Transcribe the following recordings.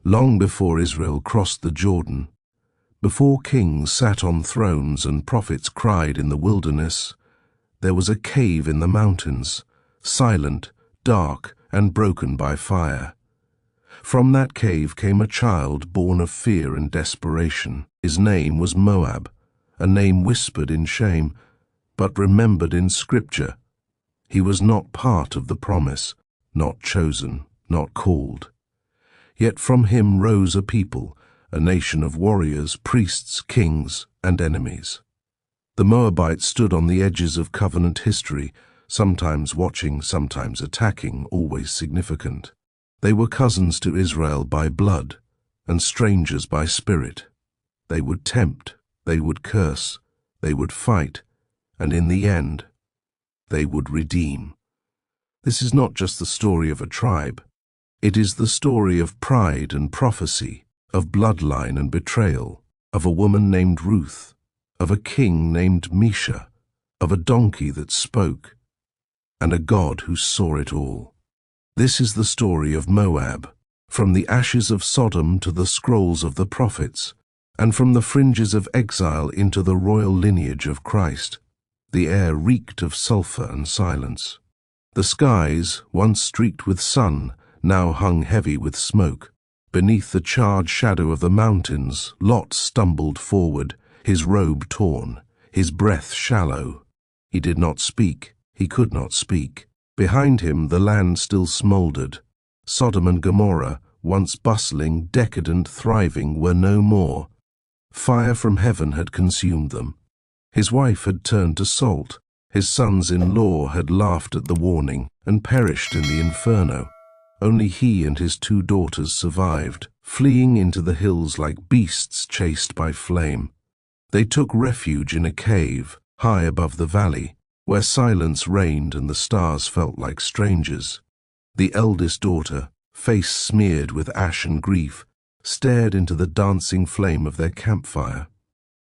Long before Israel crossed the Jordan, before kings sat on thrones and prophets cried in the wilderness, there was a cave in the mountains, silent, dark, and broken by fire. From that cave came a child born of fear and desperation. His name was Moab, a name whispered in shame, but remembered in Scripture. He was not part of the promise, not chosen, not called. Yet from him rose a people, a nation of warriors, priests, kings, and enemies. The Moabites stood on the edges of covenant history, sometimes watching, sometimes attacking, always significant. They were cousins to Israel by blood, and strangers by spirit. They would tempt, they would curse, they would fight, and in the end, they would redeem. This is not just the story of a tribe. It is the story of pride and prophecy, of bloodline and betrayal, of a woman named Ruth, of a king named Mesha, of a donkey that spoke, and a God who saw it all. This is the story of Moab, from the ashes of Sodom to the scrolls of the prophets, and from the fringes of exile into the royal lineage of Christ. The air reeked of sulfur and silence. The skies, once streaked with sun, now hung heavy with smoke. Beneath the charred shadow of the mountains, Lot stumbled forward, his robe torn, his breath shallow. He did not speak, he could not speak. Behind him the land still smouldered. Sodom and Gomorrah, once bustling, decadent, thriving, were no more. Fire from heaven had consumed them. His wife had turned to salt. His sons-in-law had laughed at the warning and perished in the inferno. Only he and his 2 daughters survived, fleeing into the hills like beasts chased by flame. They took refuge in a cave, high above the valley, where silence reigned and the stars felt like strangers. The eldest daughter, face smeared with ash and grief, stared into the dancing flame of their campfire.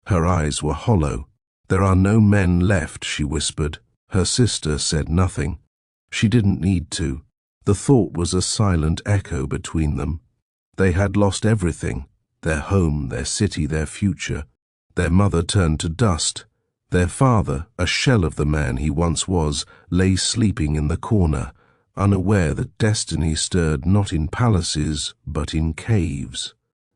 Her eyes were hollow. "There are no men left," she whispered. Her sister said nothing. She didn't need to. The thought was a silent echo between them. They had lost everything, their home, their city, their future. Their mother turned to dust. Their father, a shell of the man he once was, lay sleeping in the corner, unaware that destiny stirred not in palaces, but in caves.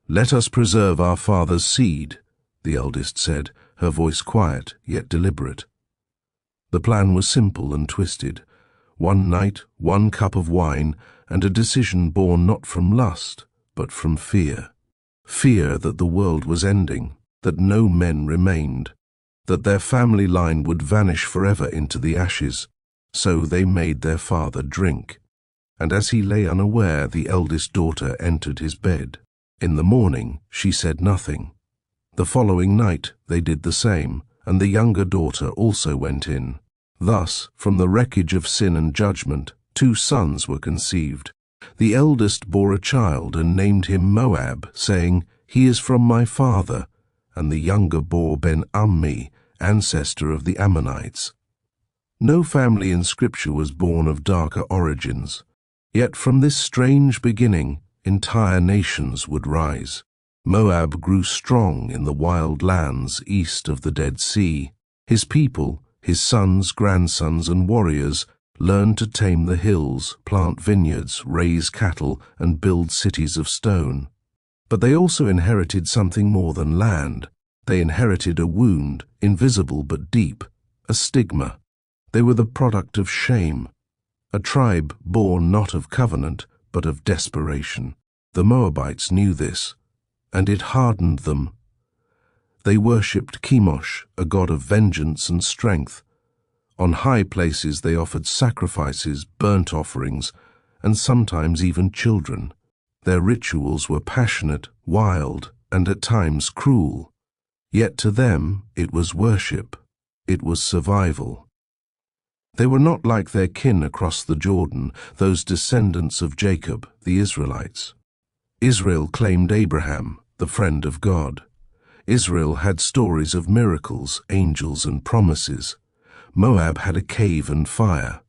"Let us preserve our father's seed," the eldest said, her voice quiet yet deliberate. The plan was simple and twisted. One night, 1 cup of wine, and a decision born not from lust, but from fear. Fear that the world was ending, that no men remained, that their family line would vanish forever into the ashes. So they made their father drink. And as he lay unaware, the eldest daughter entered his bed. In the morning, she said nothing. The following night, they did the same, and the younger daughter also went in. Thus, from the wreckage of sin and judgment, 2 sons were conceived. The eldest bore a child and named him Moab, saying, "He is from my father," and the younger bore Ben-Ammi, ancestor of the Ammonites. No family in Scripture was born of darker origins. Yet from this strange beginning, entire nations would rise. Moab grew strong in the wild lands east of the Dead Sea. His people, his sons, grandsons, and warriors, learned to tame the hills, plant vineyards, raise cattle, and build cities of stone. But they also inherited something more than land. They inherited a wound, invisible but deep, a stigma. They were the product of shame, a tribe born not of covenant, but of desperation. The Moabites knew this, and it hardened them. They worshipped Chemosh, a god of vengeance and strength. On high places they offered sacrifices, burnt offerings, and sometimes even children. Their rituals were passionate, wild, and at times cruel. Yet to them it was worship. It was survival. They were not like their kin across the Jordan, those descendants of Jacob, the Israelites. Israel claimed Abraham, the friend of God. Israel had stories of miracles, angels, and promises. Moab had a cave and fire.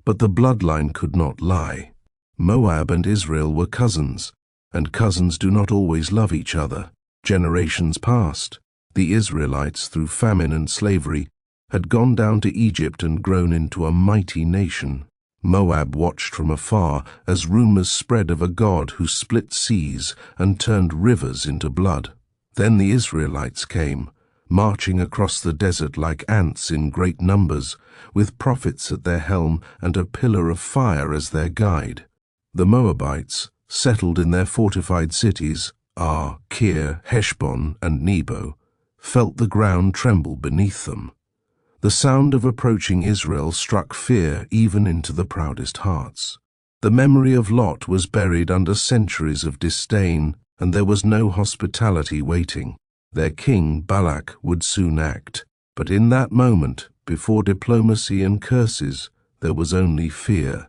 But the bloodline could not lie. Moab and Israel were cousins. And cousins do not always love each other. Generations passed. The Israelites, through famine and slavery, had gone down to Egypt and grown into a mighty nation. Moab watched from afar as rumors spread of a god who split seas and turned rivers into blood. Then the Israelites came, marching across the desert like ants in great numbers, with prophets at their helm and a pillar of fire as their guide. The Moabites, settled in their fortified cities, Ar, Kir, Heshbon, and Nebo, felt the ground tremble beneath them. The sound of approaching Israel struck fear even into the proudest hearts. The memory of Lot was buried under centuries of disdain, and there was no hospitality waiting. Their king, Balak, would soon act. But in that moment, before diplomacy and curses, there was only fear.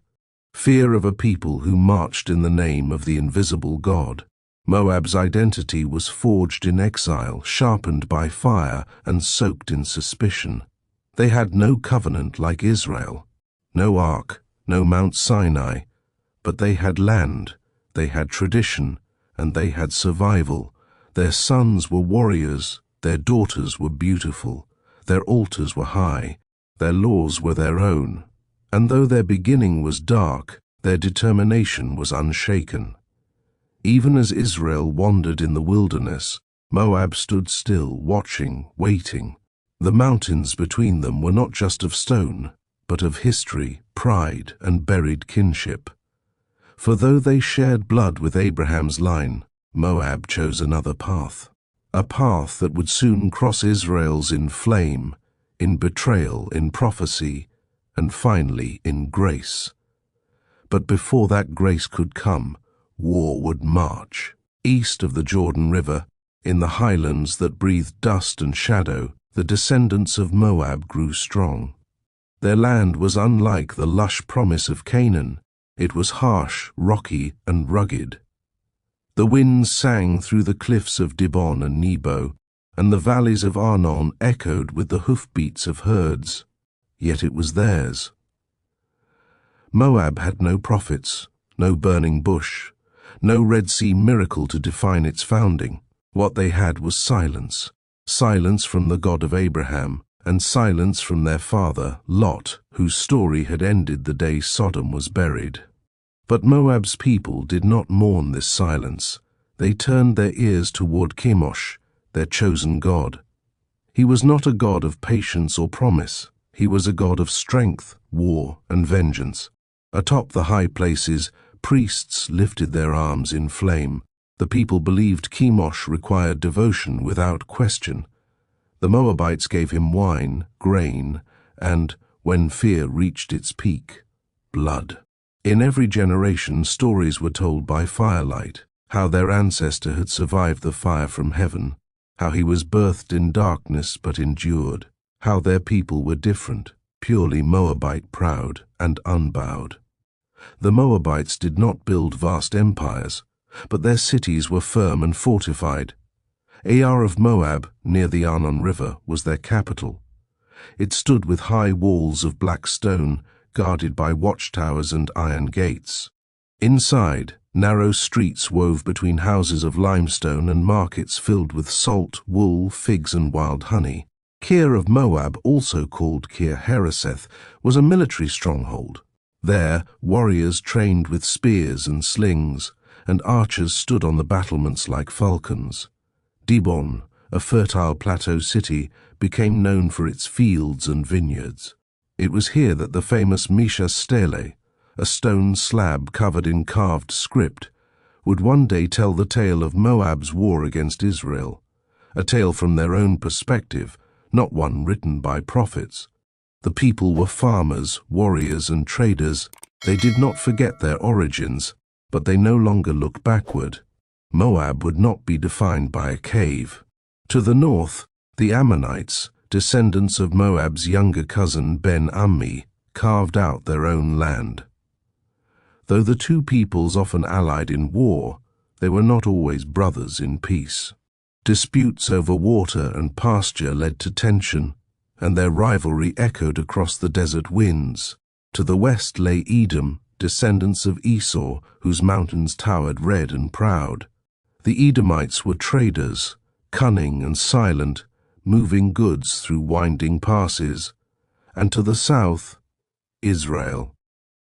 Fear of a people who marched in the name of the invisible God. Moab's identity was forged in exile, sharpened by fire, and soaked in suspicion. They had no covenant like Israel, no ark, no Mount Sinai, but they had land, they had tradition, and they had survival. Their sons were warriors, their daughters were beautiful, their altars were high, their laws were their own. And though their beginning was dark, their determination was unshaken. Even as Israel wandered in the wilderness, Moab stood still, watching, waiting. The mountains between them were not just of stone, but of history, pride, and buried kinship. For though they shared blood with Abraham's line, Moab chose another path. A path that would soon cross Israel's in flame, in betrayal, in prophecy, and finally in grace. But before that grace could come, war would march. East of the Jordan River, in the highlands that breathed dust and shadow, the descendants of Moab grew strong. Their land was unlike the lush promise of Canaan. It was harsh, rocky, and rugged. The winds sang through the cliffs of Dibon and Nebo, and the valleys of Arnon echoed with the hoofbeats of herds. Yet it was theirs. Moab had no prophets, no burning bush, no Red Sea miracle to define its founding. What they had was silence. Silence from the God of Abraham, and silence from their father, Lot, whose story had ended the day Sodom was buried. But Moab's people did not mourn this silence. They turned their ears toward Chemosh, their chosen God. He was not a God of patience or promise. He was a God of strength, war, and vengeance. Atop the high places, priests lifted their arms in flame. The people believed Chemosh required devotion without question. The Moabites gave him wine, grain, and, when fear reached its peak, blood. In every generation, stories were told by firelight, how their ancestor had survived the fire from heaven, how he was birthed in darkness but endured, how their people were different, purely Moabite, proud and unbowed. The Moabites did not build vast empires, but their cities were firm and fortified. Ar of Moab, near the Arnon River, was their capital. It stood with high walls of black stone, guarded by watchtowers and iron gates. Inside, narrow streets wove between houses of limestone and markets filled with salt, wool, figs, and wild honey. Kir of Moab, also called Kir Hareseth, was a military stronghold. There, warriors trained with spears and slings, and archers stood on the battlements like falcons. Dibon, a fertile plateau city, became known for its fields and vineyards. It was here that the famous Misha Stele, a stone slab covered in carved script, would one day tell the tale of Moab's war against Israel, a tale from their own perspective, not one written by prophets. The people were farmers, warriors, and traders. They did not forget their origins, but they no longer looked backward. Moab would not be defined by a cave. To the north, the Ammonites, descendants of Moab's younger cousin Ben-Ammi, carved out their own land. Though the two peoples often allied in war, they were not always brothers in peace. Disputes over water and pasture led to tension, and their rivalry echoed across the desert winds. To the west lay Edom, descendants of Esau, whose mountains towered red and proud. The Edomites were traders, cunning and silent, moving goods through winding passes. And to the south, Israel.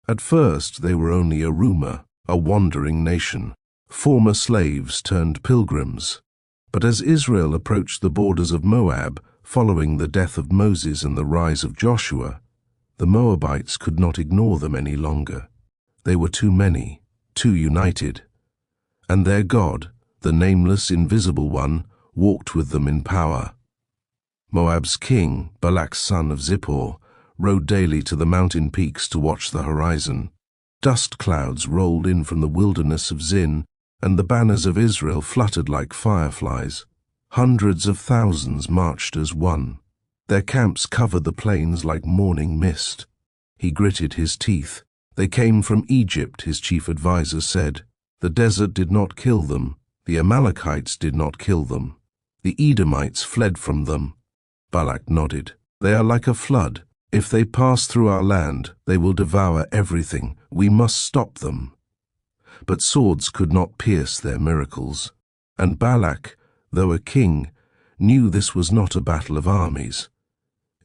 At first they were only a rumor, a wandering nation, former slaves turned pilgrims. But as Israel approached the borders of Moab, following the death of Moses and the rise of Joshua, the Moabites could not ignore them any longer. They were too many, too united. And their God, the nameless, invisible one, walked with them in power. Moab's king, Balak son of Zippor, rode daily to the mountain peaks to watch the horizon. Dust clouds rolled in from the wilderness of Zin, and the banners of Israel fluttered like fireflies. Hundreds of thousands marched as one. Their camps covered the plains like morning mist. He gritted his teeth. They came from Egypt, his chief adviser said. The desert did not kill them. The Amalekites did not kill them. The Edomites fled from them. Balak nodded. They are like a flood. If they pass through our land, they will devour everything. We must stop them. But swords could not pierce their miracles. And Balak, though a king, knew this was not a battle of armies.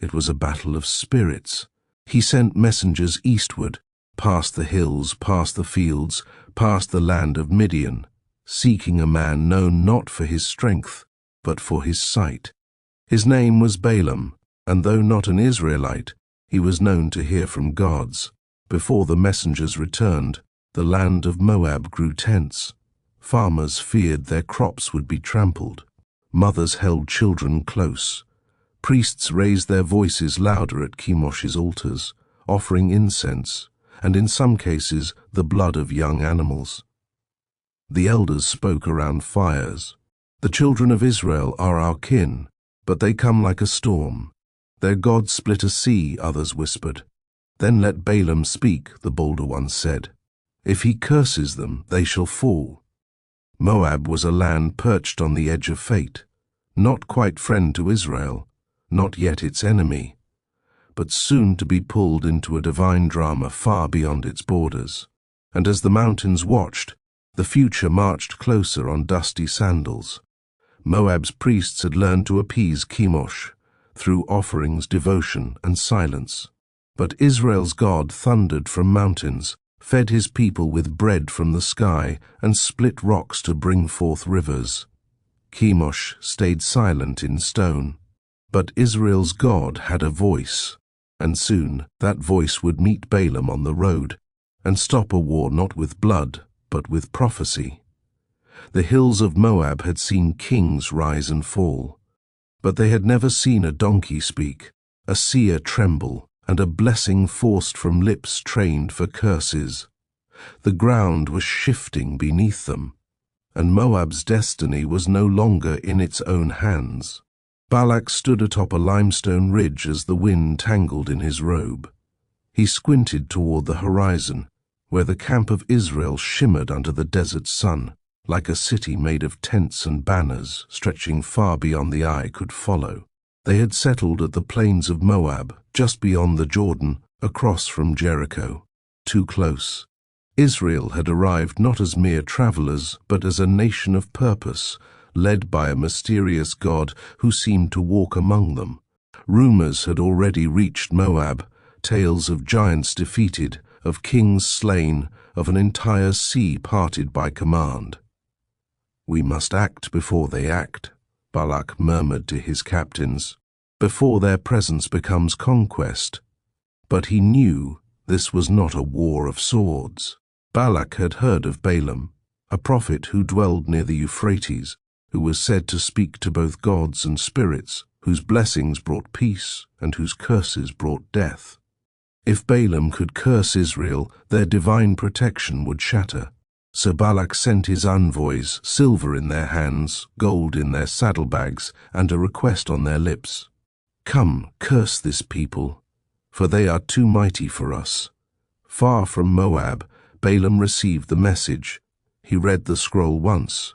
It was a battle of spirits. He sent messengers eastward, past the hills, past the fields, past the land of Midian, seeking a man known not for his strength, but for his sight. His name was Balaam, and though not an Israelite, he was known to hear from gods. Before the messengers returned, the land of Moab grew tense. Farmers feared their crops would be trampled. Mothers held children close. Priests raised their voices louder at Chemosh's altars, offering incense, and in some cases the blood of young animals. The elders spoke around fires. The children of Israel are our kin, but they come like a storm. Their God split a sea, others whispered. Then let Balaam speak, the bolder ones said. If he curses them, they shall fall. Moab was a land perched on the edge of fate, not quite friend to Israel, not yet its enemy, but soon to be pulled into a divine drama far beyond its borders. And as the mountains watched, the future marched closer on dusty sandals. Moab's priests had learned to appease Chemosh through offerings, devotion, and silence. But Israel's God thundered from mountains, fed his people with bread from the sky, and split rocks to bring forth rivers. Chemosh stayed silent in stone. But Israel's God had a voice, and soon that voice would meet Balaam on the road, and stop a war not with blood, but with prophecy. The hills of Moab had seen kings rise and fall, but they had never seen a donkey speak, a seer tremble, and a blessing forced from lips trained for curses. The ground was shifting beneath them, and Moab's destiny was no longer in its own hands. Balak stood atop a limestone ridge as the wind tangled in his robe. He squinted toward the horizon, where the camp of Israel shimmered under the desert sun, like a city made of tents and banners stretching far beyond the eye could follow. They had settled at the plains of Moab, just beyond the Jordan, across from Jericho. Too close. Israel had arrived not as mere travelers, but as a nation of purpose, led by a mysterious God who seemed to walk among them. Rumors had already reached Moab, tales of giants defeated, of kings slain, of an entire sea parted by command. We must act before they act, Balak murmured to his captains, before their presence becomes conquest. But he knew this was not a war of swords. Balak had heard of Balaam, a prophet who dwelled near the Euphrates, who was said to speak to both gods and spirits, whose blessings brought peace and whose curses brought death. If Balaam could curse Israel, their divine protection would shatter. So Balak sent his envoys, silver in their hands, gold in their saddlebags, and a request on their lips. Come, curse this people, for they are too mighty for us. Far from Moab, Balaam received the message. He read the scroll once,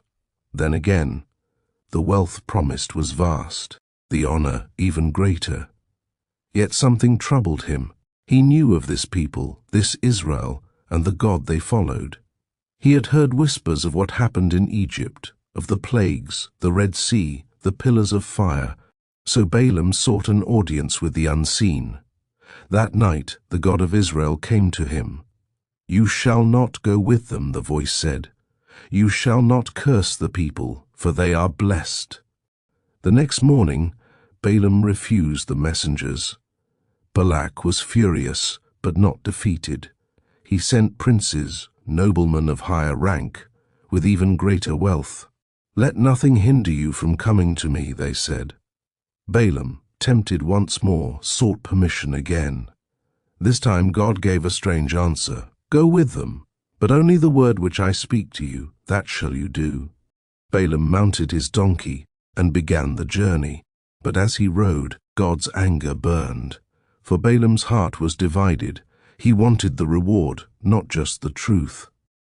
then again. The wealth promised was vast, the honor even greater. Yet something troubled him. He knew of this people, this Israel, and the god they followed. He had heard whispers of what happened in Egypt, of the plagues, the Red Sea, the pillars of fire, so Balaam sought an audience with the unseen. That night the God of Israel came to him. "You shall not go with them," the voice said. "You shall not curse the people, for they are blessed." The next morning, Balaam refused the messengers. Balak was furious, but not defeated. He sent princes, noblemen of higher rank, with even greater wealth. "Let nothing hinder you from coming to me," they said. Balaam, tempted once more, sought permission again. This time God gave a strange answer. "Go with them, but only the word which I speak to you, that shall you do." Balaam mounted his donkey and began the journey. But as he rode, God's anger burned. For Balaam's heart was divided. He wanted the reward, not just the truth.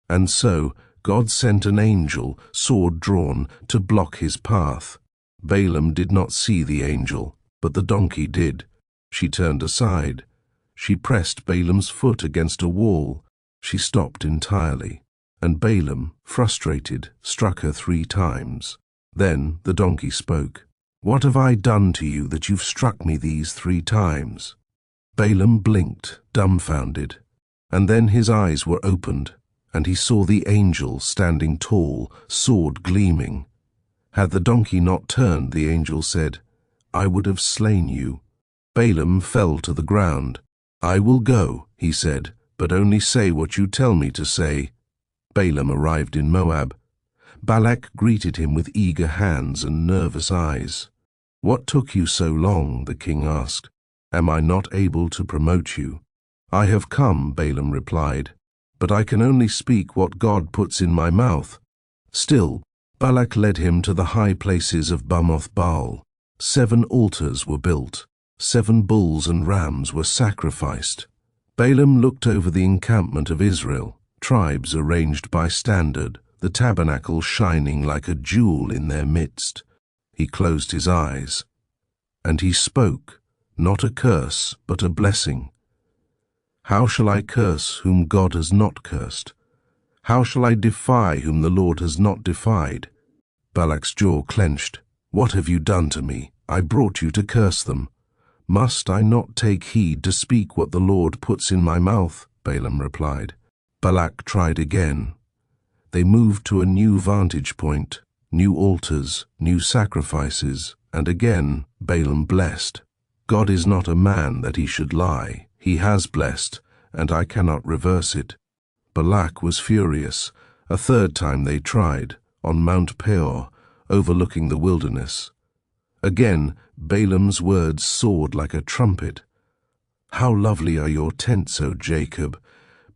And so God sent an angel, sword drawn, to block his path. Balaam did not see the angel, but the donkey did. She turned aside. She pressed Balaam's foot against a wall. She stopped entirely, and Balaam, frustrated, struck her 3 times. Then the donkey spoke. "What have I done to you that you've struck me these 3 times?" Balaam blinked, dumbfounded, and then his eyes were opened, and he saw the angel standing tall, sword gleaming. Had the donkey not turned, the angel said, "I would have slain you." Balaam fell to the ground. "I will go," he said, "but only say what you tell me to say." Balaam arrived in Moab. Balak greeted him with eager hands and nervous eyes. "What took you so long?" the king asked. "Am I not able to promote you?" "I have come," Balaam replied, "but I can only speak what God puts in my mouth." Still, Balak led him to the high places of Bamoth Baal. 7 altars were built. 7 bulls and rams were sacrificed. Balaam looked over the encampment of Israel, tribes arranged by standard, the tabernacle shining like a jewel in their midst. He closed his eyes, and he spoke, not a curse, but a blessing. "How shall I curse whom God has not cursed? How shall I defy whom the Lord has not defied?" Balak's jaw clenched. "What have you done to me? I brought you to curse them." "Must I not take heed to speak what the Lord puts in my mouth?" Balaam replied. Balak tried again. They moved to a new vantage point, new altars, new sacrifices, and again Balaam blessed. "God is not a man that he should lie. He has blessed, and I cannot reverse it." Balak was furious. A 3rd time they tried, on Mount Peor, overlooking the wilderness. Again Balaam's words soared like a trumpet. "How lovely are your tents, O Jacob!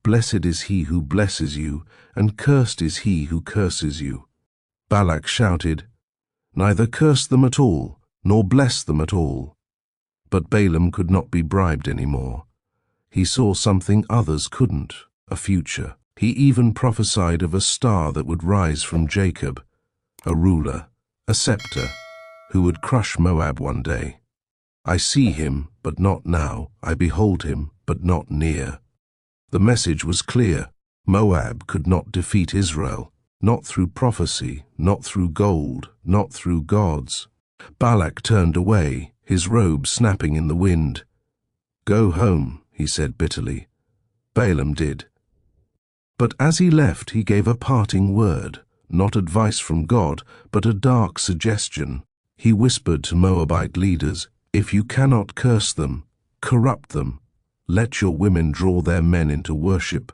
Blessed is he who blesses you, and cursed is he who curses you." Balak shouted, "Neither curse them at all, nor bless them at all." But Balaam could not be bribed any more. He saw something others couldn't, a future. He even prophesied of a star that would rise from Jacob, a ruler, a scepter, who would crush Moab one day. "I see him, but not now. I behold him, but not near." The message was clear. Moab could not defeat Israel, not through prophecy, not through gold, not through gods. Balak turned away, his robe snapping in the wind. "Go home," he said bitterly. Balaam did. But as he left, he gave a parting word, not advice from God, but a dark suggestion. He whispered to Moabite leaders, "If you cannot curse them, corrupt them. Let your women draw their men into worship.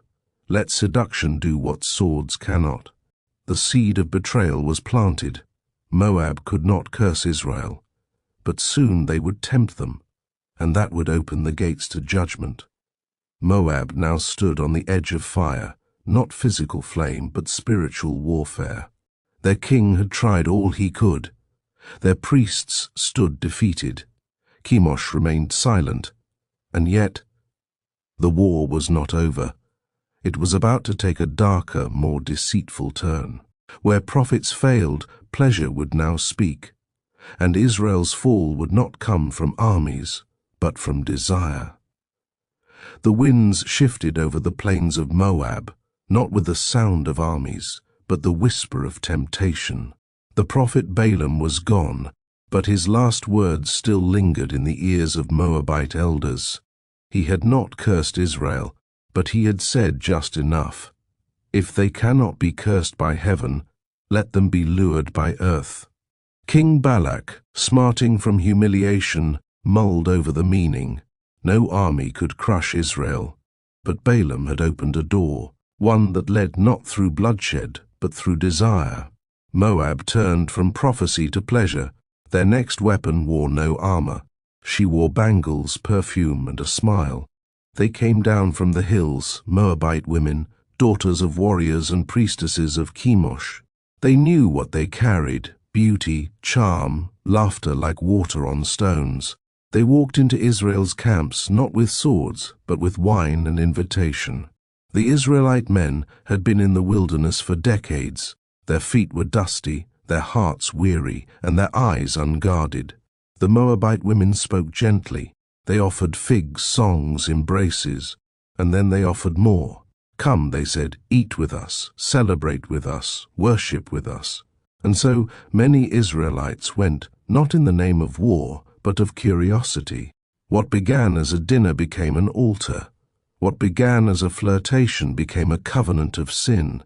Let seduction do what swords cannot." The seed of betrayal was planted. Moab could not curse Israel, but soon they would tempt them, and that would open the gates to judgment. Moab now stood on the edge of fire, not physical flame, but spiritual warfare. Their king had tried all he could. Their priests stood defeated. Chemosh remained silent, and yet the war was not over. It was about to take a darker, more deceitful turn. Where prophets failed, pleasure would now speak, and Israel's fall would not come from armies, but from desire. The winds shifted over the plains of Moab, not with the sound of armies, but the whisper of temptation. The prophet Balaam was gone, but his last words still lingered in the ears of Moabite elders. He had not cursed Israel, but he had said just enough. If they cannot be cursed by heaven, let them be lured by earth. King Balak, smarting from humiliation, mulled over the meaning. No army could crush Israel, but Balaam had opened a door, one that led not through bloodshed, but through desire. Moab turned from prophecy to pleasure. Their next weapon wore no armor. She wore bangles, perfume, and a smile. They came down from the hills, Moabite women, daughters of warriors and priestesses of Chemosh. They knew what they carried: beauty, charm, laughter like water on stones. They walked into Israel's camps not with swords, but with wine and invitation. The Israelite men had been in the wilderness for decades. Their feet were dusty, their hearts weary, and their eyes unguarded. The Moabite women spoke gently. They offered figs, songs, embraces, and then they offered more. Come, they said, eat with us, celebrate with us, worship with us. And so many Israelites went, not in the name of war, but of curiosity. What began as a dinner became an altar. What began as a flirtation became a covenant of sin.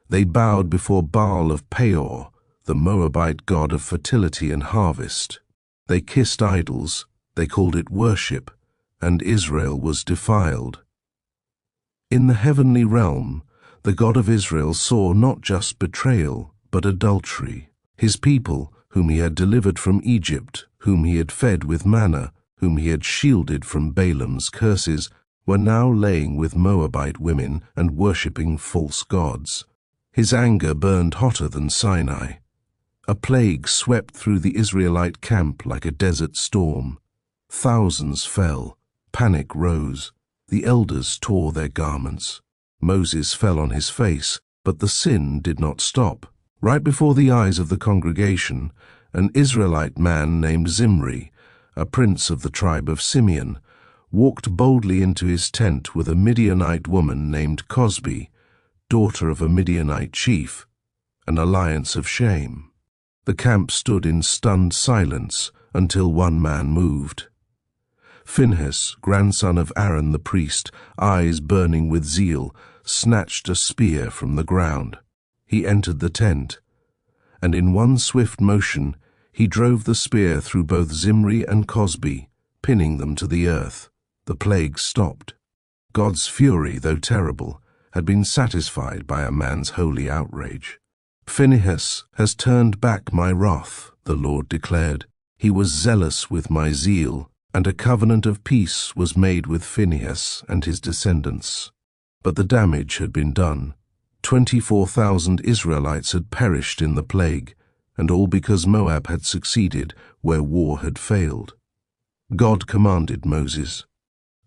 They bowed before Baal of Peor, the Moabite god of fertility and harvest. They kissed idols, they called it worship, and Israel was defiled. In the heavenly realm, the God of Israel saw not just betrayal, but adultery. His people, whom he had delivered from Egypt, whom he had fed with manna, whom he had shielded from Balaam's curses, were now laying with Moabite women and worshipping false gods. His anger burned hotter than Sinai. A plague swept through the Israelite camp like a desert storm. Thousands fell. Panic rose. The elders tore their garments. Moses fell on his face, but the sin did not stop. Right before the eyes of the congregation, an Israelite man named Zimri, a prince of the tribe of Simeon, walked boldly into his tent with a Midianite woman named Cosbi, daughter of a Midianite chief, an alliance of shame. The camp stood in stunned silence until one man moved. Phinehas, grandson of Aaron the priest, eyes burning with zeal, snatched a spear from the ground. He entered the tent, and in one swift motion he drove the spear through both Zimri and Cosbi, pinning them to the earth. The plague stopped. God's fury, though terrible, had been satisfied by a man's holy outrage. Phinehas has turned back my wrath, the Lord declared. He was zealous with my zeal, and a covenant of peace was made with Phinehas and his descendants. But the damage had been done. 24,000 Israelites had perished in the plague, and all because Moab had succeeded where war had failed. God commanded Moses,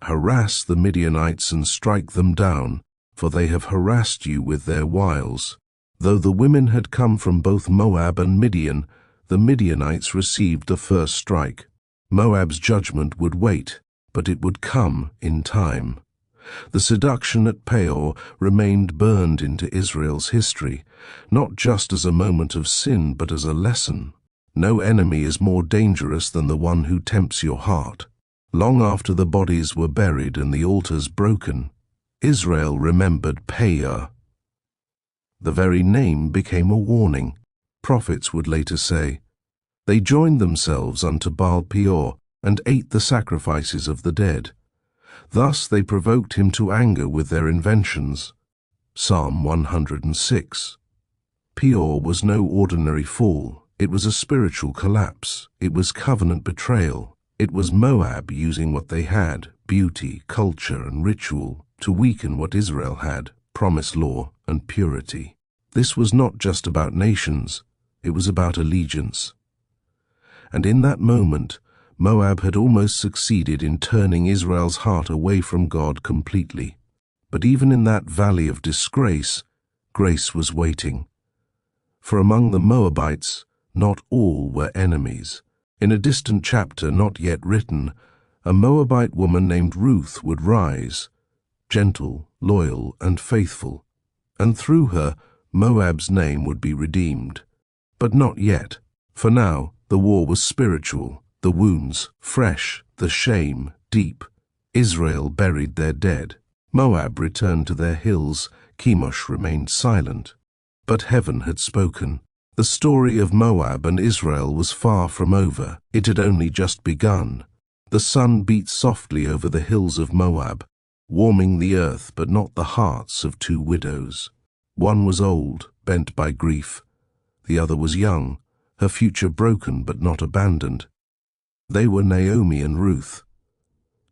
"Harass the Midianites and strike them down, for they have harassed you with their wiles." Though the women had come from both Moab and Midian, the Midianites received the first strike. Moab's judgment would wait, but it would come in time. The seduction at Peor remained burned into Israel's history, not just as a moment of sin, but as a lesson. No enemy is more dangerous than the one who tempts your heart. Long after the bodies were buried and the altars broken, Israel remembered Peor. The very name became a warning. Prophets would later say, "They joined themselves unto Baal Peor and ate the sacrifices of the dead. Thus they provoked him to anger with their inventions." Psalm 106. Peor was no ordinary fall. It was a spiritual collapse. It was covenant betrayal. It was Moab using what they had, beauty, culture, and ritual, to weaken what Israel had, promised law and purity. This was not just about nations. It was about allegiance. And in that moment, Moab had almost succeeded in turning Israel's heart away from God completely. But even in that valley of disgrace, grace was waiting. For among the Moabites, not all were enemies. In a distant chapter not yet written, a Moabite woman named Ruth would rise, gentle, loyal, and faithful, and through her Moab's name would be redeemed. But not yet, for now the war was spiritual, the wounds fresh, the shame deep. Israel buried their dead. Moab returned to their hills. Chemosh remained silent. But heaven had spoken. The story of Moab and Israel was far from over. It had only just begun. The sun beat softly over the hills of Moab, warming the earth but not the hearts of two widows. One was old, bent by grief. The other was young, her future broken but not abandoned. They were Naomi and Ruth.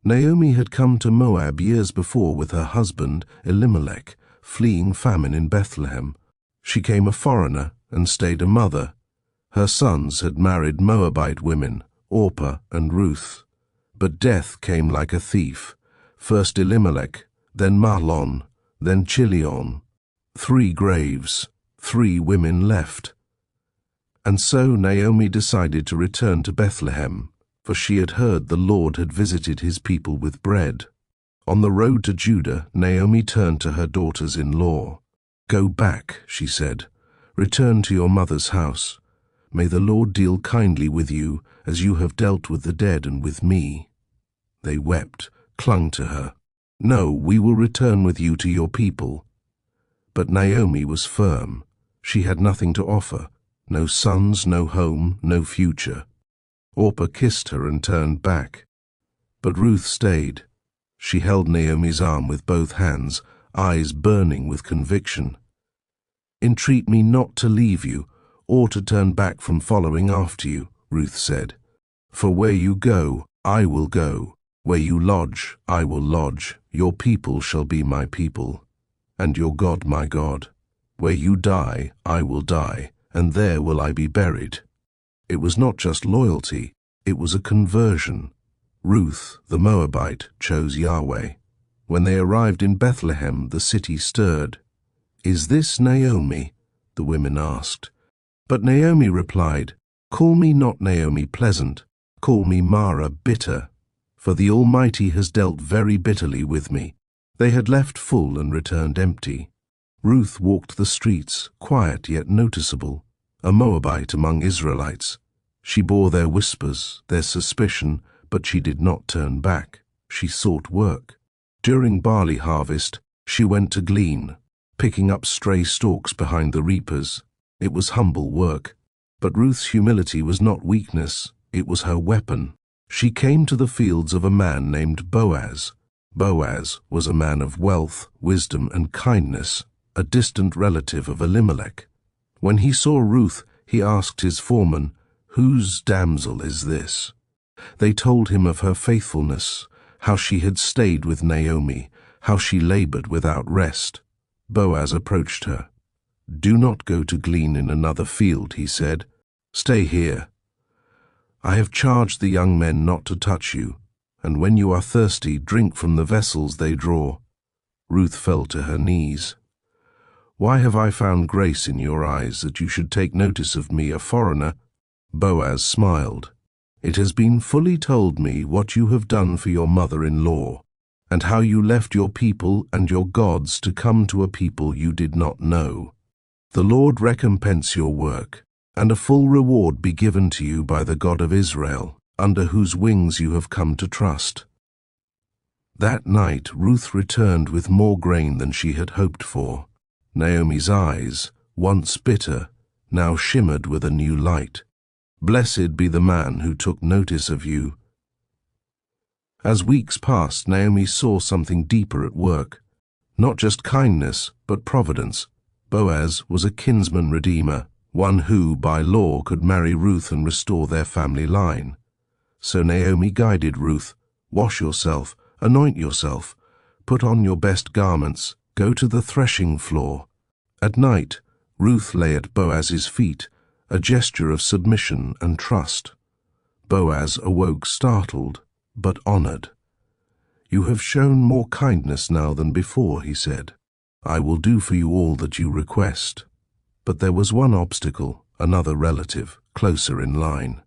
Naomi had come to Moab years before with her husband, Elimelech, fleeing famine in Bethlehem. She came a foreigner and stayed a mother. Her sons had married Moabite women, Orpah and Ruth. But death came like a thief. First Elimelech, then Mahlon, then Chilion. 3 graves, 3 women left. And so Naomi decided to return to Bethlehem, for she had heard the Lord had visited his people with bread. On the road to Judah, Naomi turned to her daughters-in-law. "Go back," she said. "Return to your mother's house. May the Lord deal kindly with you, as you have dealt with the dead and with me." They wept, clung to her. "No, we will return with you to your people." But Naomi was firm. She had nothing to offer. No sons, no home, no future. Orpah kissed her and turned back. But Ruth stayed. She held Naomi's arm with both hands, eyes burning with conviction. "Entreat me not to leave you, or to turn back from following after you," Ruth said. "For where you go, I will go. Where you lodge, I will lodge. Your people shall be my people, and your God my God. Where you die, I will die, and there will I be buried." It was not just loyalty, it was a conversion. Ruth, the Moabite, chose Yahweh. When they arrived in Bethlehem, the city stirred. "Is this Naomi?" the women asked. But Naomi replied, "Call me not Naomi pleasant, call me Mara bitter, for the Almighty has dealt very bitterly with me." They had left full and returned empty. Ruth walked the streets, quiet yet noticeable, a Moabite among Israelites. She bore their whispers, their suspicion, but she did not turn back. She sought work. During barley harvest, she went to glean, picking up stray stalks behind the reapers. It was humble work. But Ruth's humility was not weakness, it was her weapon. She came to the fields of a man named Boaz. Boaz was a man of wealth, wisdom, and kindness, a distant relative of Elimelech. When he saw Ruth, he asked his foreman, "Whose damsel is this?" They told him of her faithfulness, how she had stayed with Naomi, how she labored without rest. Boaz approached her. "Do not go to glean in another field," he said. "Stay here. I have charged the young men not to touch you, and when you are thirsty, drink from the vessels they draw." Ruth fell to her knees. "Why have I found grace in your eyes that you should take notice of me, a foreigner?" Boaz smiled. "It has been fully told me what you have done for your mother-in-law, and how you left your people and your gods to come to a people you did not know. The Lord recompense your work, and a full reward be given to you by the God of Israel, under whose wings you have come to trust." That night Ruth returned with more grain than she had hoped for. Naomi's eyes, once bitter, now shimmered with a new light. "Blessed be the man who took notice of you." As weeks passed, Naomi saw something deeper at work. Not just kindness, but providence. Boaz was a kinsman redeemer, one who, by law, could marry Ruth and restore their family line. So Naomi guided Ruth, "Wash yourself, anoint yourself, put on your best garments, go to the threshing floor." At night, Ruth lay at Boaz's feet, a gesture of submission and trust. Boaz awoke startled, but honored. "You have shown more kindness now than before," he said. "I will do for you all that you request." But there was one obstacle, another relative, closer in line.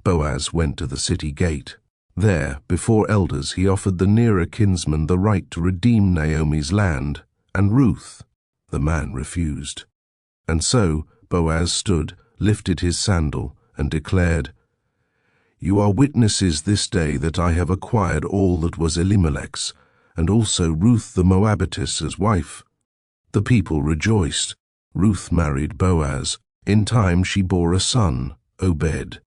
Boaz went to the city gate. There, before elders, he offered the nearer kinsman the right to redeem Naomi's land, and Ruth. The man refused. And so Boaz stood, lifted his sandal, and declared, "You are witnesses this day that I have acquired all that was Elimelech's, and also Ruth the Moabitess as wife." The people rejoiced. Ruth married Boaz. In time she bore a son, Obed.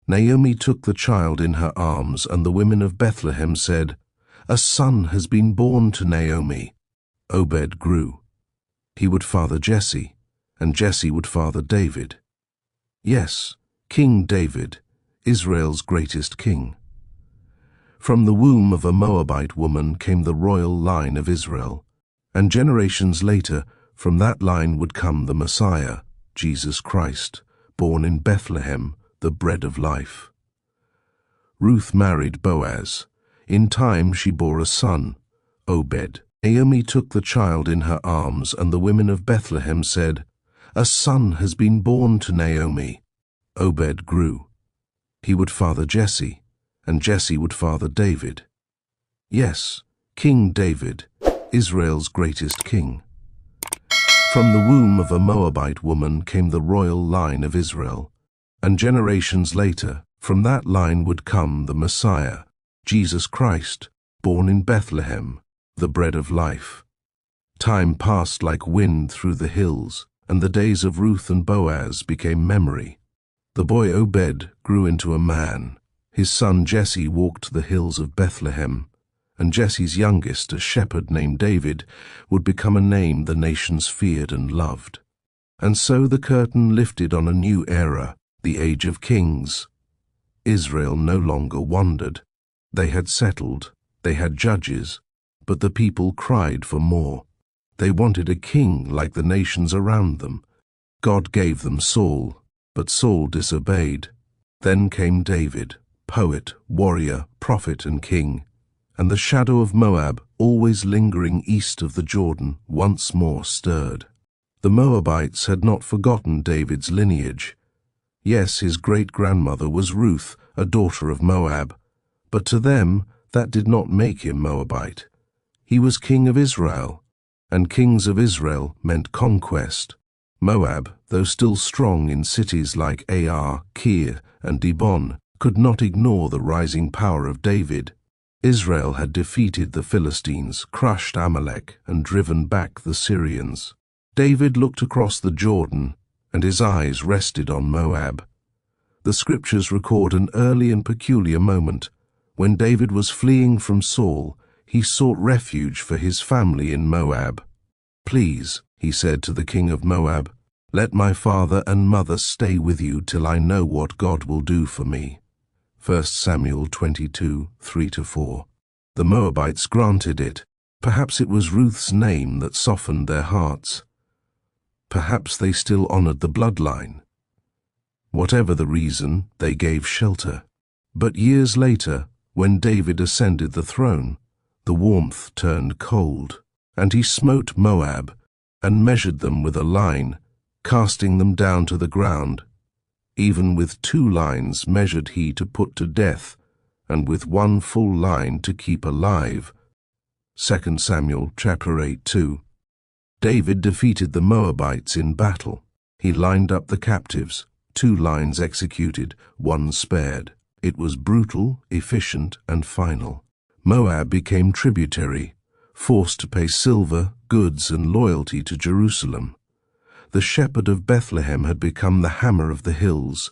Naomi took the child in her arms, and the women of Bethlehem said, "A son has been born to Naomi." Obed grew. He would father Jesse, and Jesse would father David. Yes, King David, Israel's greatest king. From the womb of a Moabite woman came the royal line of Israel, and generations later from that line would come the Messiah, Jesus Christ, born in Bethlehem, the bread of life. Ruth married Boaz. In time she bore a son, Obed. Naomi took the child in her arms, and the women of Bethlehem said, "A son has been born to Naomi." Obed grew. He would father Jesse, and Jesse would father David. Yes, King David, Israel's greatest king. From the womb of a Moabite woman came the royal line of Israel, and generations later from that line would come the Messiah, Jesus Christ, born in Bethlehem, the bread of life. Time passed like wind through the hills, and the days of Ruth and Boaz became memory. The boy Obed grew into a man. His son Jesse walked the hills of Bethlehem, and Jesse's youngest, a shepherd named David, would become a name the nations feared and loved. And so the curtain lifted on a new era, the age of kings. Israel no longer wandered. They had settled, they had judges, but the people cried for more. They wanted a king like the nations around them. God gave them Saul, but Saul disobeyed. Then came David, poet, warrior, prophet, and king. And the shadow of Moab, always lingering east of the Jordan, once more stirred. The Moabites had not forgotten David's lineage. Yes, his great-grandmother was Ruth, a daughter of Moab, but to them that did not make him Moabite. He was king of Israel, and kings of Israel meant conquest. Moab, though still strong in cities like Ar, Kir, and Dibon, could not ignore the rising power of David. Israel had defeated the Philistines, crushed Amalek, and driven back the Syrians. David looked across the Jordan, and his eyes rested on Moab. The scriptures record an early and peculiar moment. When David was fleeing from Saul, he sought refuge for his family in Moab. "Please," he said to the king of Moab, "let my father and mother stay with you till I know what God will do for me." 1 Samuel 22, 3-4. The Moabites granted it. Perhaps it was Ruth's name that softened their hearts. Perhaps they still honored the bloodline. Whatever the reason, they gave shelter. But years later, when David ascended the throne, the warmth turned cold, and he smote Moab and measured them with a line, casting them down to the ground. Even with 2 lines measured he to put to death, and with 1 full line to keep alive. 2 Samuel chapter 8:2. David defeated the Moabites in battle. He lined up the captives, 2 lines executed, 1 spared. It was brutal, efficient, and final. Moab became tributary, forced to pay silver, goods, and loyalty to Jerusalem. The shepherd of Bethlehem had become the hammer of the hills,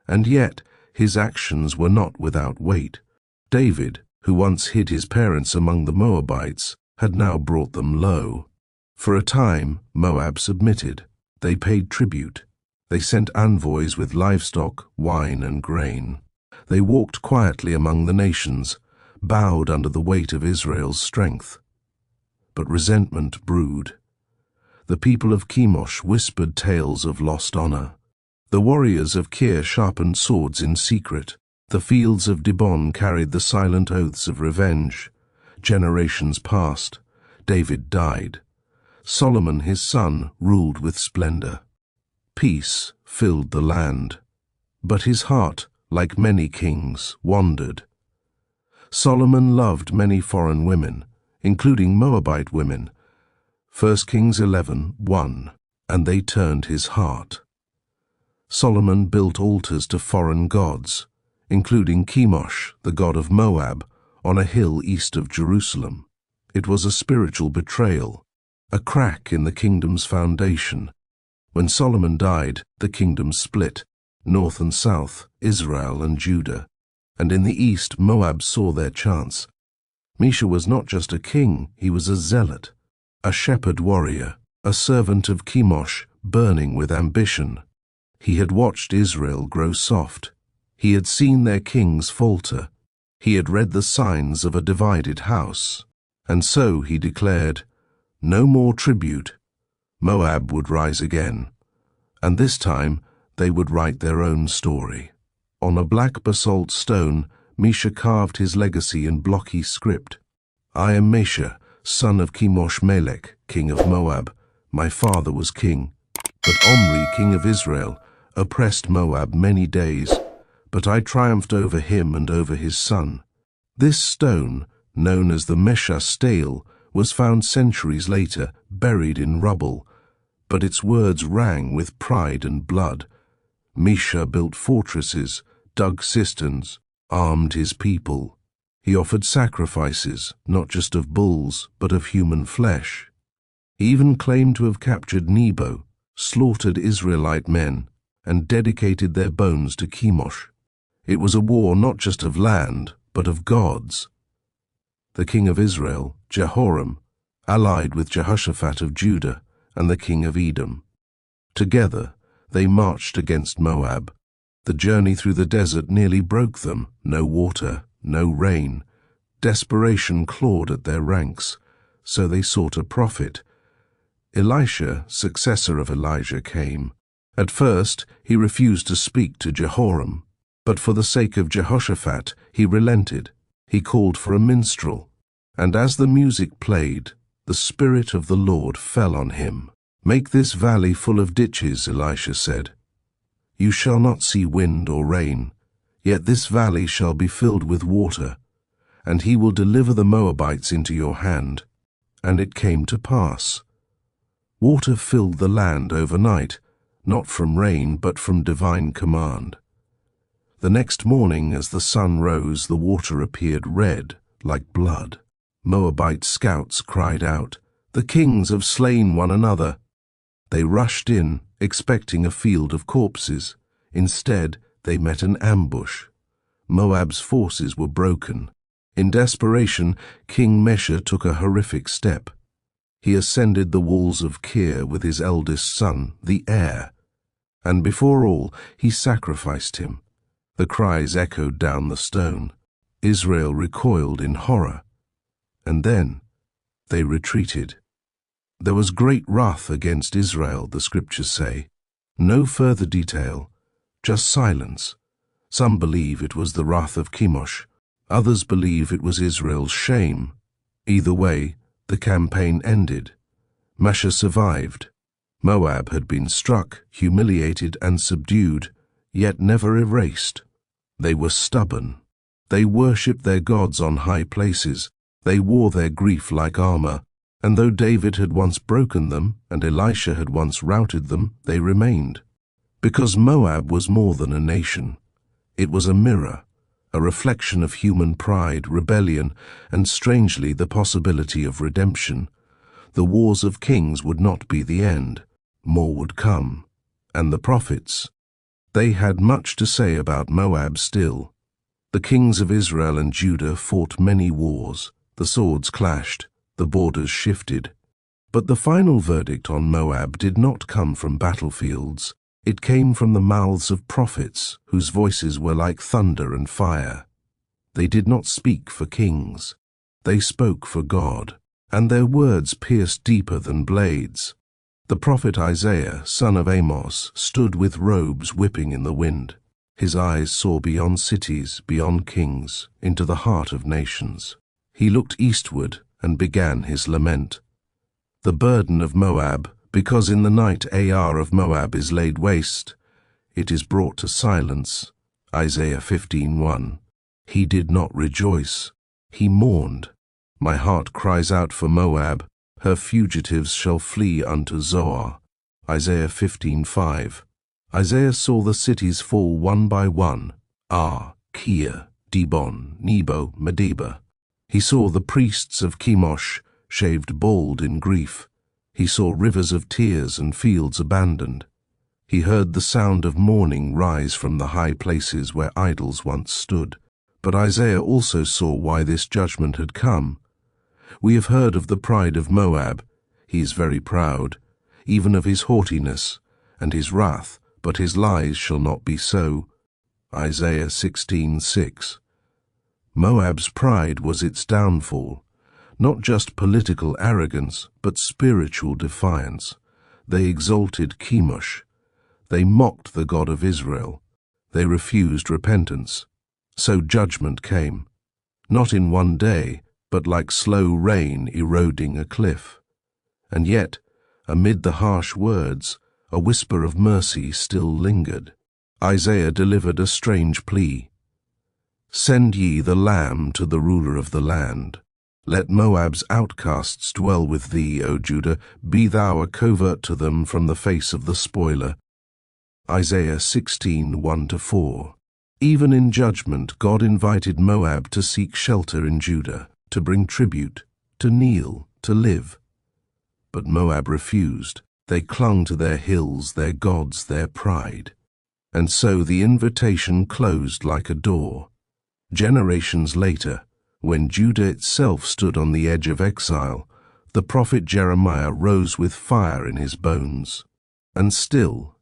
and yet his actions were not without weight. David, who once hid his parents among the Moabites, had now brought them low. For a time, Moab submitted. They paid tribute. They sent envoys with livestock, wine, and grain. They walked quietly among the nations, bowed under the weight of Israel's strength. But resentment brewed. The people of Chemosh whispered tales of lost honor. The warriors of Kir sharpened swords in secret. The fields of Dibon carried the silent oaths of revenge. Generations passed. David died. Solomon, his son, ruled with splendor. Peace filled the land. But his heart, like many kings, wandered. Solomon loved many foreign women, including Moabite women. 1 Kings 11:1. And they turned his heart. Solomon built altars to foreign gods, including Chemosh, the god of Moab, on a hill east of Jerusalem. It was a spiritual betrayal, a crack in the kingdom's foundation. When Solomon died, the kingdom split, north and south, Israel and Judah, and in the east Moab saw their chance. Mesha was not just a king, he was a zealot, a shepherd warrior, a servant of Chemosh, burning with ambition. He had watched Israel grow soft. He had seen their kings falter. He had read the signs of a divided house. And so he declared, no more tribute. Moab would rise again. And this time they would write their own story. On a black basalt stone, Mesha carved his legacy in blocky script. I am Mesha, son of Chemosh Melech, king of Moab. My father was king. But Omri, king of Israel, oppressed Moab many days, but I triumphed over him and over his son. This stone, known as the Mesha stele, was found centuries later, buried in rubble, but its words rang with pride and blood. Mesha built fortresses, dug cisterns, armed his people. He offered sacrifices, not just of bulls, but of human flesh. He even claimed to have captured Nebo, slaughtered Israelite men, and dedicated their bones to Chemosh. It was a war not just of land, but of gods. The king of Israel, Jehoram, allied with Jehoshaphat of Judah and the king of Edom. Together, they marched against Moab. The journey through the desert nearly broke them. No water, no rain. Desperation clawed at their ranks, so they sought a prophet. Elisha, successor of Elijah, came. At first, he refused to speak to Jehoram, but for the sake of Jehoshaphat, he relented. He called for a minstrel, and as the music played, the Spirit of the Lord fell on him. Make this valley full of ditches, Elisha said. You shall not see wind or rain, yet this valley shall be filled with water, and he will deliver the Moabites into your hand. And it came to pass. Water filled the land overnight, not from rain, but from divine command. The next morning, as the sun rose, the water appeared red, like blood. Moabite scouts cried out, "The kings have slain one another." They rushed in, expecting a field of corpses. Instead, they met an ambush. Moab's forces were broken. In desperation, King Mesha took a horrific step. He ascended the walls of Kir with his eldest son, the heir, and before all, he sacrificed him. The cries echoed down the stone. Israel recoiled in horror, and then they retreated. There was great wrath against Israel, the scriptures say. No further detail, just silence. Some believe it was the wrath of Chemosh. Others believe it was Israel's shame. Either way, the campaign ended. Mesha survived. Moab had been struck, humiliated, and subdued, yet never erased. They were stubborn. They worshipped their gods on high places. They wore their grief like armor, and though David had once broken them and Elisha had once routed them, they remained. Because Moab was more than a nation. It was a mirror, a reflection of human pride, rebellion, and strangely the possibility of redemption. The wars of kings would not be the end. More would come. And the prophets, they had much to say about Moab still. The kings of Israel and Judah fought many wars. The swords clashed, the borders shifted. But the final verdict on Moab did not come from battlefields. It came from the mouths of prophets, whose voices were like thunder and fire. They did not speak for kings. They spoke for God, and their words pierced deeper than blades. The prophet Isaiah, son of Amos, stood with robes whipping in the wind. His eyes saw beyond cities, beyond kings, into the heart of nations. He looked eastward and began his lament. The burden of Moab, because in the night Ar of Moab is laid waste, it is brought to silence. Isaiah 15:1. He did not rejoice. He mourned. My heart cries out for Moab, her fugitives shall flee unto Zoar. Isaiah 15:5. Isaiah saw the cities fall one by one, Kir, Dibon, Nebo, Medeba. He saw the priests of Chemosh shaved bald in grief. He saw rivers of tears and fields abandoned. He heard the sound of mourning rise from the high places where idols once stood. But Isaiah also saw why this judgment had come. We have heard of the pride of Moab. He is very proud, even of his haughtiness and his wrath, but his lies shall not be so. Isaiah 16:6. Moab's pride was its downfall, not just political arrogance, but spiritual defiance. They exalted Chemosh. They mocked the God of Israel. They refused repentance. So judgment came, not in one day, but like slow rain eroding a cliff. And yet, amid the harsh words, a whisper of mercy still lingered. Isaiah delivered a strange plea. Send ye the lamb to the ruler of the land. Let Moab's outcasts dwell with thee, O Judah. Be thou a covert to them from the face of the spoiler. Isaiah 16:1-4. Even in judgment, God invited Moab to seek shelter in Judah, to bring tribute, to kneel, to live. But Moab refused. They clung to their hills, their gods, their pride. And so the invitation closed like a door. Generations later, when Judah itself stood on the edge of exile, the prophet Jeremiah rose with fire in his bones. And still,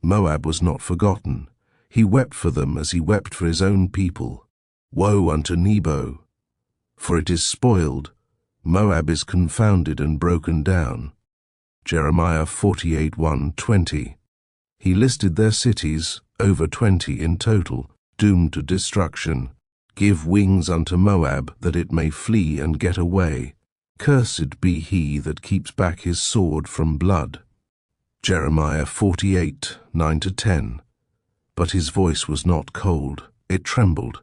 Moab was not forgotten. He wept for them as he wept for his own people. Woe unto Nebo! For it is spoiled. Moab is confounded and broken down. Jeremiah 48:1-20. He listed their cities, over 20 in total, doomed to destruction. Give wings unto Moab, that it may flee and get away. Cursed be he that keeps back his sword from blood. Jeremiah 48:9-10. But his voice was not cold, it trembled.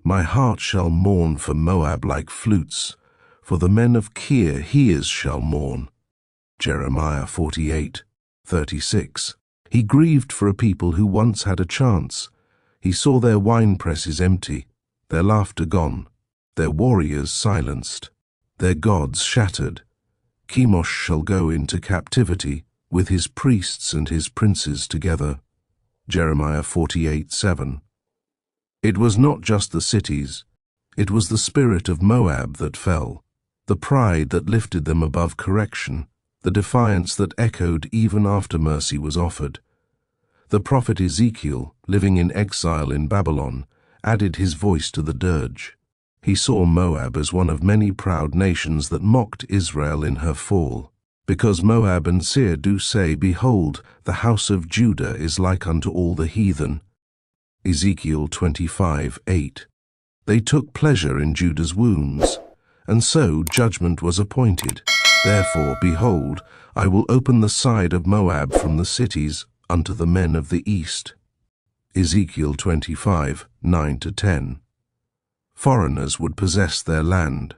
My heart shall mourn for Moab like flutes, for the men of Kir ears shall mourn. Jeremiah 48:36. He grieved for a people who once had a chance. He saw their winepresses empty, their laughter gone, their warriors silenced, their gods shattered. Chemosh shall go into captivity, with his priests and his princes together. Jeremiah 48:7. It was not just the cities, it was the spirit of Moab that fell, the pride that lifted them above correction, the defiance that echoed even after mercy was offered. The prophet Ezekiel, living in exile in Babylon, added his voice to the dirge. He saw Moab as one of many proud nations that mocked Israel in her fall. Because Moab and Seir do say, Behold, the house of Judah is like unto all the heathen. Ezekiel 25:8. They took pleasure in Judah's wounds, and so judgment was appointed. Therefore, behold, I will open the side of Moab from the cities unto the men of the east. Ezekiel 25:9-10. Foreigners would possess their land.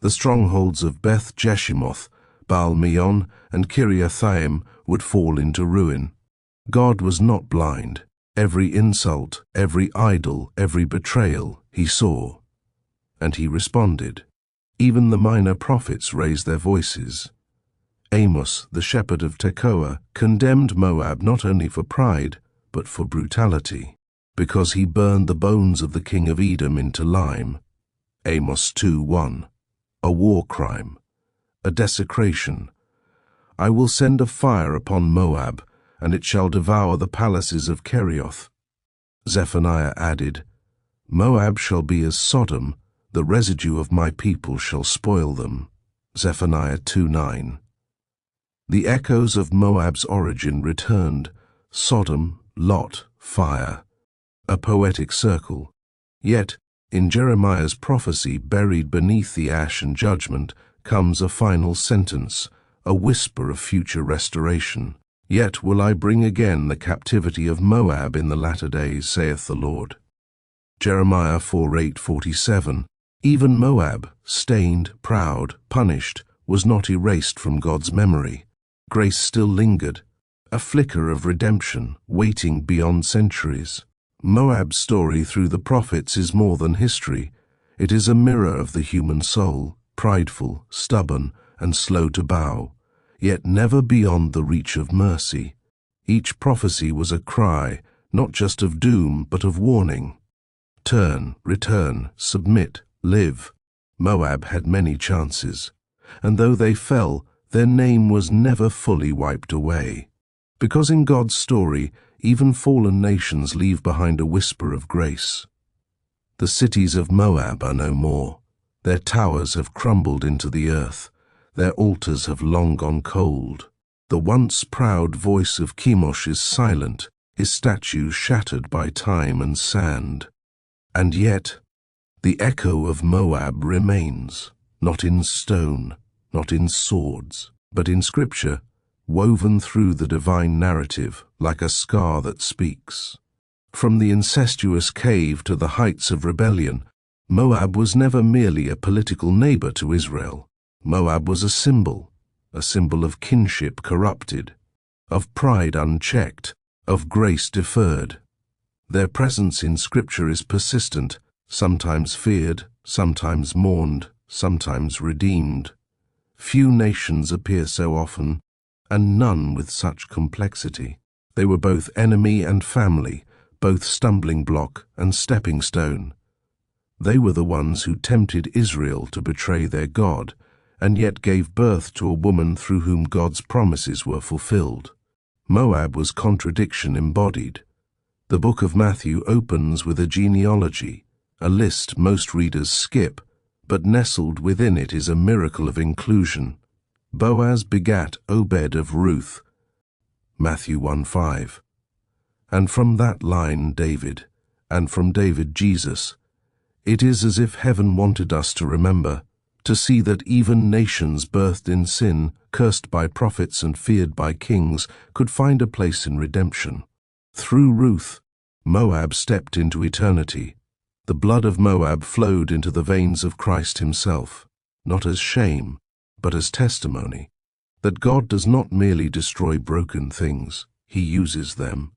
The strongholds of Beth Jeshimoth, Baal-Meon, and Kiriathaim would fall into ruin. God was not blind. Every insult, every idol, every betrayal he saw. And he responded. Even the minor prophets raised their voices. Amos, the shepherd of Tekoa, condemned Moab not only for pride, but for brutality, because he burned the bones of the king of Edom into lime. Amos 2:1. A war crime, a desecration. I will send a fire upon Moab, and it shall devour the palaces of Kerioth. Zephaniah added, Moab shall be as Sodom, the residue of my people shall spoil them. Zephaniah 2:9. The echoes of Moab's origin returned. Sodom, Lot, fire. A poetic circle. Yet, in Jeremiah's prophecy buried beneath the ash and judgment, comes a final sentence, a whisper of future restoration. Yet will I bring again the captivity of Moab in the latter days, saith the Lord. Jeremiah 4:8-47. Even Moab, stained, proud, punished, was not erased from God's memory. Grace still lingered, a flicker of redemption waiting beyond centuries. Moab's story through the prophets is more than history. It is a mirror of the human soul, prideful, stubborn, and slow to bow, yet never beyond the reach of mercy. Each prophecy was a cry, not just of doom, but of warning. Turn, return, submit, live. Moab had many chances, and though they fell, their name was never fully wiped away. Because in God's story, even fallen nations leave behind a whisper of grace. The cities of Moab are no more. Their towers have crumbled into the earth. Their altars have long gone cold. The once proud voice of Chemosh is silent, his statues shattered by time and sand. And yet, the echo of Moab remains, not in stone, not in swords, but in scripture, woven through the divine narrative like a scar that speaks. From the incestuous cave to the heights of rebellion, Moab was never merely a political neighbor to Israel. Moab was a symbol of kinship corrupted, of pride unchecked, of grace deferred. Their presence in Scripture is persistent, sometimes feared, sometimes mourned, sometimes redeemed. Few nations appear so often, and none with such complexity. They were both enemy and family, both stumbling block and stepping stone. They were the ones who tempted Israel to betray their God, and yet gave birth to a woman through whom God's promises were fulfilled. Moab was contradiction embodied. The book of Matthew opens with a genealogy, a list most readers skip, but nestled within it is a miracle of inclusion. Boaz begat Obed of Ruth, Matthew 1:5. And from that line David, and from David Jesus. It is as if heaven wanted us to remember, to see that even nations birthed in sin, cursed by prophets and feared by kings, could find a place in redemption. Through Ruth, Moab stepped into eternity. The blood of Moab flowed into the veins of Christ himself, not as shame, but as testimony, that God does not merely destroy broken things, he uses them.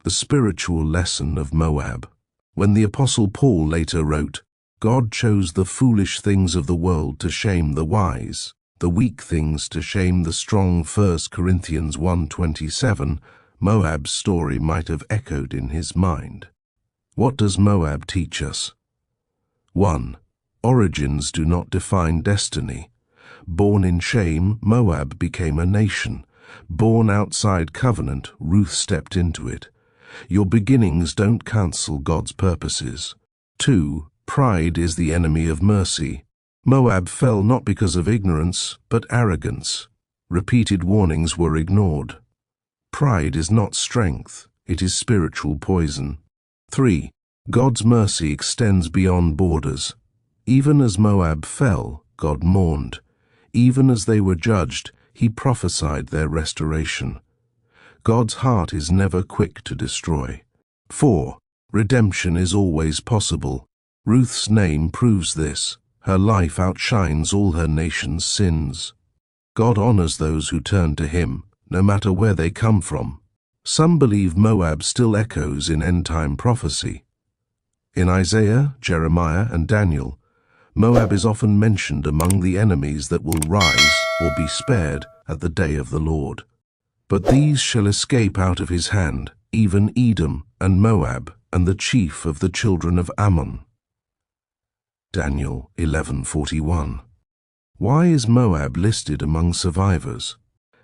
The spiritual lesson of Moab. When the Apostle Paul later wrote, God chose the foolish things of the world to shame the wise, the weak things to shame the strong. 1 Corinthians 1:27, Moab's story might have echoed in his mind. What does Moab teach us? 1. Origins do not define destiny. Born in shame, Moab became a nation. Born outside covenant, Ruth stepped into it. Your beginnings don't cancel God's purposes. 2. Pride is the enemy of mercy. Moab fell not because of ignorance, but arrogance. Repeated warnings were ignored. Pride is not strength, it is spiritual poison. 3. God's mercy extends beyond borders. Even as Moab fell, God mourned. Even as they were judged, he prophesied their restoration. God's heart is never quick to destroy. 4. Redemption is always possible. Ruth's name proves this. Her life outshines all her nation's sins. God honors those who turn to him, no matter where they come from. Some believe Moab still echoes in end-time prophecy. In Isaiah, Jeremiah, and Daniel, Moab is often mentioned among the enemies that will rise or be spared at the day of the Lord. But these shall escape out of his hand, even Edom and Moab and the chief of the children of Ammon. Daniel 11:41. Why is Moab listed among survivors?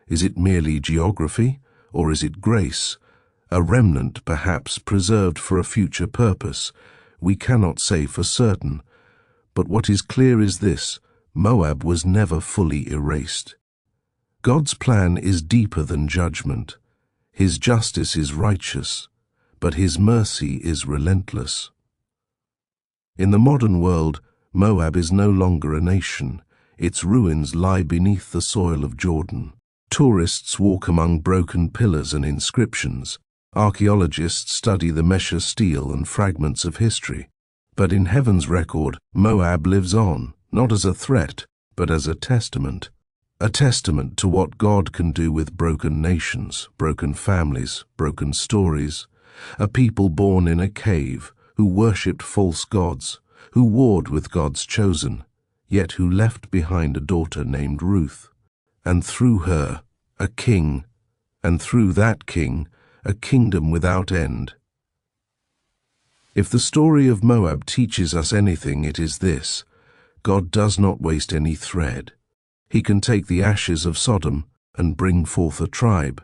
Is it merely geography, or is it grace? A remnant, perhaps, preserved for a future purpose. We cannot say for certain. But what is clear is this: Moab was never fully erased. God's plan is deeper than judgment. His justice is righteous, but his mercy is relentless. In the modern world, Moab is no longer a nation. Its ruins lie beneath the soil of Jordan. Tourists walk among broken pillars and inscriptions. Archaeologists study the Mesha stele and fragments of history. But in heaven's record, Moab lives on, not as a threat, but as a testament to what God can do with broken nations, broken families, broken stories, a people born in a cave, who worshipped false gods, who warred with God's chosen, yet who left behind a daughter named Ruth, and through her, a king, and through that king, a kingdom without end. If the story of Moab teaches us anything, it is this: God does not waste any thread. He can take the ashes of Sodom and bring forth a tribe.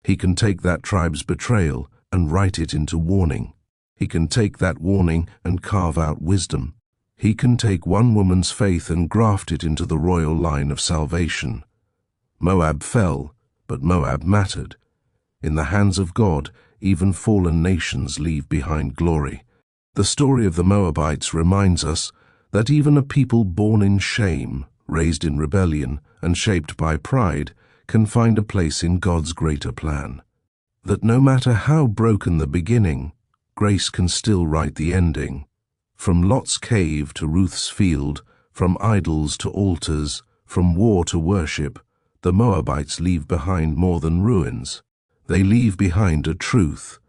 He can take that tribe's betrayal and write it into warning. He can take that warning and carve out wisdom. He can take one woman's faith and graft it into the royal line of salvation. Moab fell, but Moab mattered. In the hands of God, even fallen nations leave behind glory. The story of the Moabites reminds us that even a people born in shame, raised in rebellion, and shaped by pride, can find a place in God's greater plan. That no matter how broken the beginning, grace can still write the ending. From Lot's cave to Ruth's field, from idols to altars, from war to worship, the Moabites leave behind more than ruins. They leave behind a truth.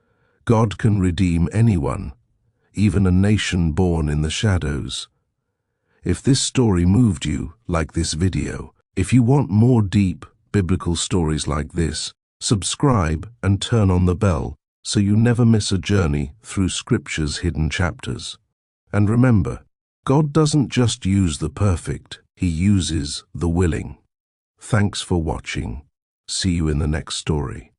God can redeem anyone, even a nation born in the shadows. If this story moved you, like this video. If you want more deep, biblical stories like this, subscribe and turn on the bell so you never miss a journey through Scripture's hidden chapters. And remember, God doesn't just use the perfect, He uses the willing. Thanks for watching. See you in the next story.